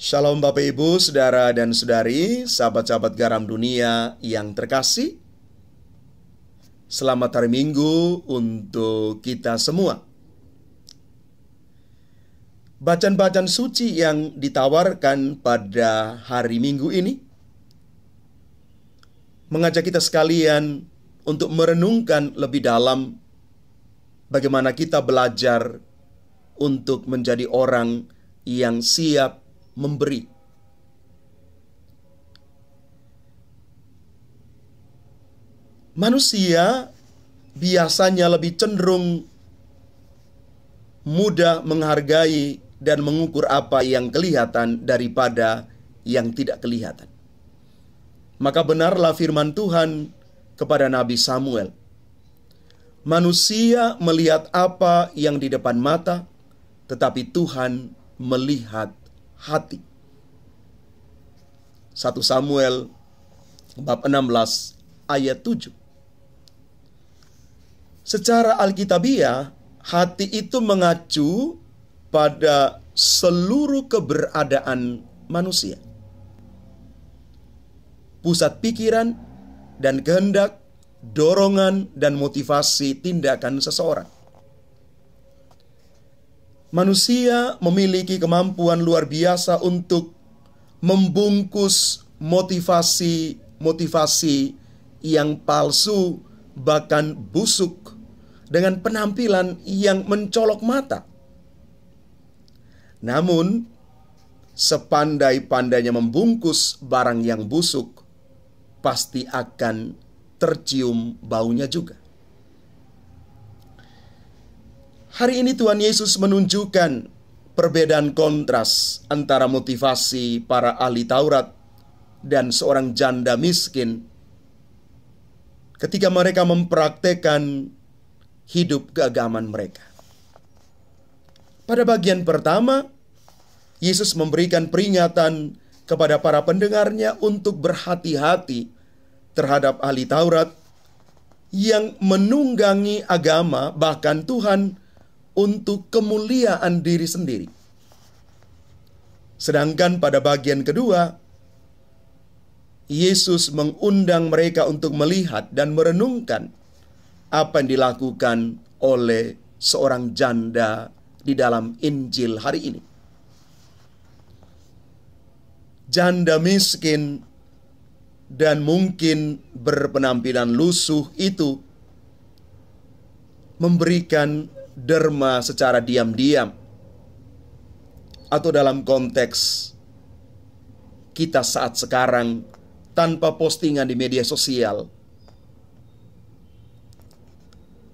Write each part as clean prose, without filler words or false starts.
Shalom Bapak Ibu, Saudara dan Saudari, sahabat-sahabat garam dunia yang terkasih. Selamat hari Minggu untuk kita semua. Bacaan-bacaan suci yang ditawarkan pada hari Minggu ini mengajak kita sekalian untuk merenungkan lebih dalam bagaimana kita belajar untuk menjadi orang yang siap memberi. Manusia biasanya lebih cenderung mudah menghargai dan mengukur apa yang kelihatan daripada yang tidak kelihatan. Maka benarlah firman Tuhan kepada Nabi Samuel. Manusia melihat apa yang di depan mata, tetapi Tuhan melihat hati. 1 Samuel bab 16 ayat 7. Secara alkitabiah, hati itu mengacu pada seluruh keberadaan manusia. Pusat pikiran dan kehendak, dorongan dan motivasi tindakan seseorang. Manusia memiliki kemampuan luar biasa untuk membungkus motivasi yang palsu, bahkan busuk, dengan penampilan yang mencolok mata. Namun, sepandai-pandainya membungkus barang yang busuk, pasti akan tercium baunya juga. Hari ini Tuhan Yesus menunjukkan perbedaan kontras antara motivasi para ahli Taurat dan seorang janda miskin ketika mereka mempraktekkan hidup keagamaan mereka. Pada bagian pertama, Yesus memberikan peringatan kepada para pendengarnya untuk berhati-hati terhadap ahli Taurat yang menunggangi agama, bahkan Tuhan, untuk kemuliaan diri sendiri. Sedangkan pada bagian kedua, Yesus mengundang mereka untuk melihat dan merenungkan apa yang dilakukan oleh seorang janda di dalam Injil hari ini. Janda miskin dan mungkin berpenampilan lusuh itu memberikan derma secara diam-diam, atau dalam konteks kita saat sekarang tanpa postingan di media sosial.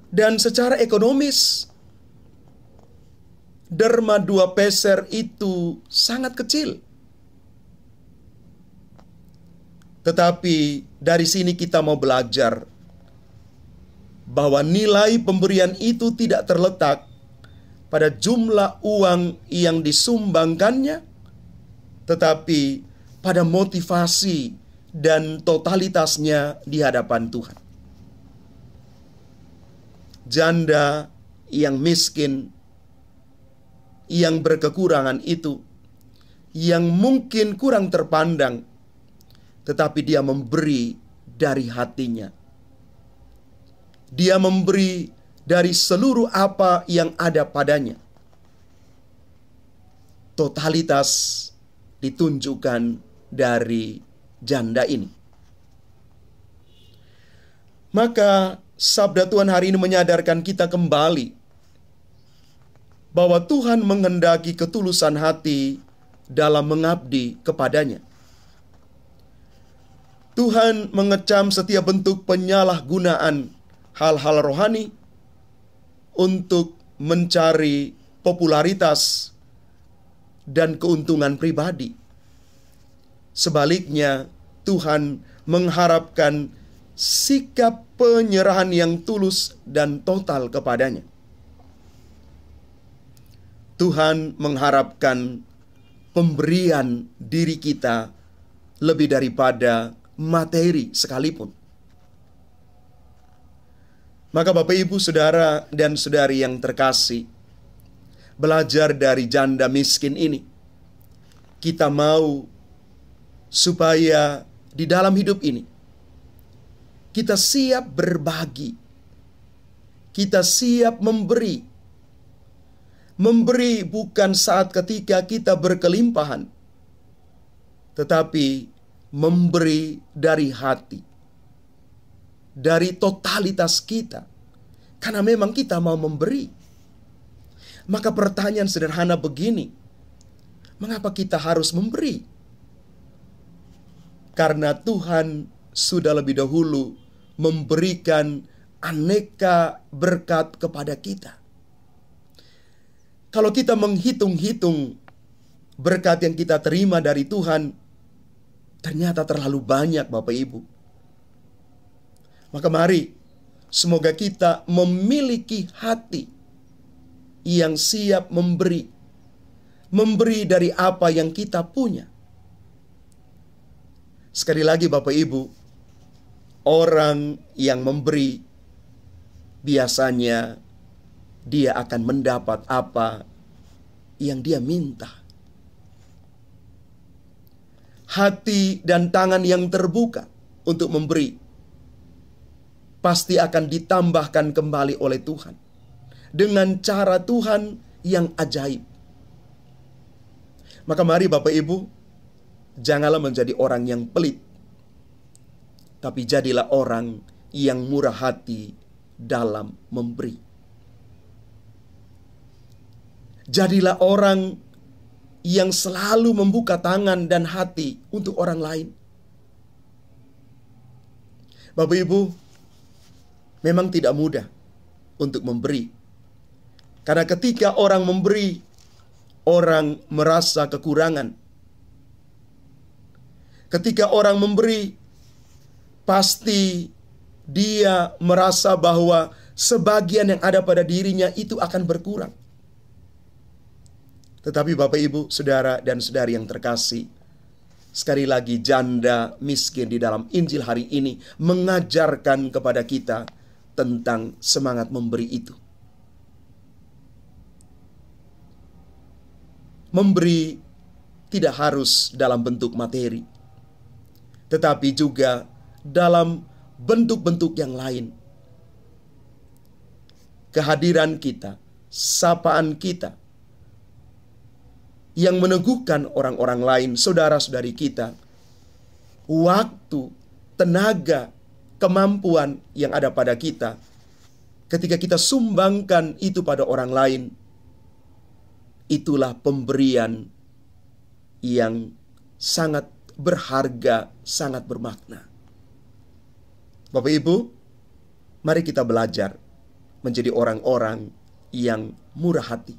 Dan secara ekonomis, derma 2 peser itu sangat kecil. Tetapi dari sini kita mau belajar bahwa nilai pemberian itu tidak terletak pada jumlah uang yang disumbangkannya, tetapi pada motivasi dan totalitasnya di hadapan Tuhan. Janda yang miskin, yang berkekurangan itu, yang mungkin kurang terpandang, tetapi dia memberi dari hatinya. Dia memberi dari seluruh apa yang ada padanya. Totalitas ditunjukkan dari janda ini. Maka sabda Tuhan hari ini menyadarkan kita kembali bahwa Tuhan menghendaki ketulusan hati dalam mengabdi kepadanya. Tuhan mengecam setiap bentuk penyalahgunaan hal-hal rohani untuk mencari popularitas dan keuntungan pribadi. Sebaliknya, Tuhan mengharapkan sikap penyerahan yang tulus dan total kepadanya. Tuhan mengharapkan pemberian diri kita lebih daripada materi sekalipun. Maka Bapak Ibu, Saudara dan Saudari yang terkasih, belajar dari janda miskin ini kita mau supaya di dalam hidup ini kita siap berbagi, kita siap memberi. Memberi bukan saat ketika kita berkelimpahan, tetapi memberi dari hati, dari totalitas kita, karena memang kita mau memberi. Maka pertanyaan sederhana begini, mengapa kita harus memberi? Karena Tuhan sudah lebih dahulu memberikan aneka berkat kepada kita. Kalau kita menghitung-hitung berkat yang kita terima dari Tuhan, ternyata terlalu banyak, Bapak Ibu. Maka mari, semoga kita memiliki hati yang siap memberi. Memberi dari apa yang kita punya. Sekali lagi Bapak Ibu, orang yang memberi biasanya dia akan mendapat apa yang dia minta. Hati dan tangan yang terbuka untuk memberi pasti akan ditambahkan kembali oleh Tuhan dengan cara Tuhan yang ajaib. Maka mari Bapak Ibu, janganlah menjadi orang yang pelit, tapi jadilah orang yang murah hati dalam memberi. Jadilah orang yang selalu membuka tangan dan hati untuk orang lain. Bapak Ibu, memang tidak mudah untuk memberi. Karena ketika orang memberi, orang merasa kekurangan. Ketika orang memberi, pasti dia merasa bahwa sebagian yang ada pada dirinya itu akan berkurang. Tetapi Bapak Ibu, saudara dan saudari yang terkasih, sekali lagi janda miskin di dalam Injil hari ini mengajarkan kepada kita tentang semangat memberi itu. Memberi tidak harus dalam bentuk materi, tetapi juga dalam bentuk-bentuk yang lain. Kehadiran kita, sapaan kita, yang meneguhkan orang-orang lain, saudara-saudari kita, waktu, tenaga, kemampuan yang ada pada kita, ketika kita sumbangkan itu pada orang lain, itulah pemberian yang sangat berharga, sangat bermakna. Bapak Ibu, mari kita belajar menjadi orang-orang yang murah hati.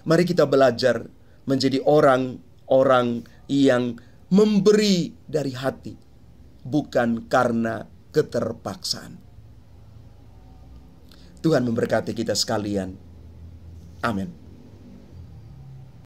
Mari kita belajar menjadi orang-orang yang memberi dari hati, bukan karena keterpaksaan. Tuhan memberkati kita sekalian. Amin.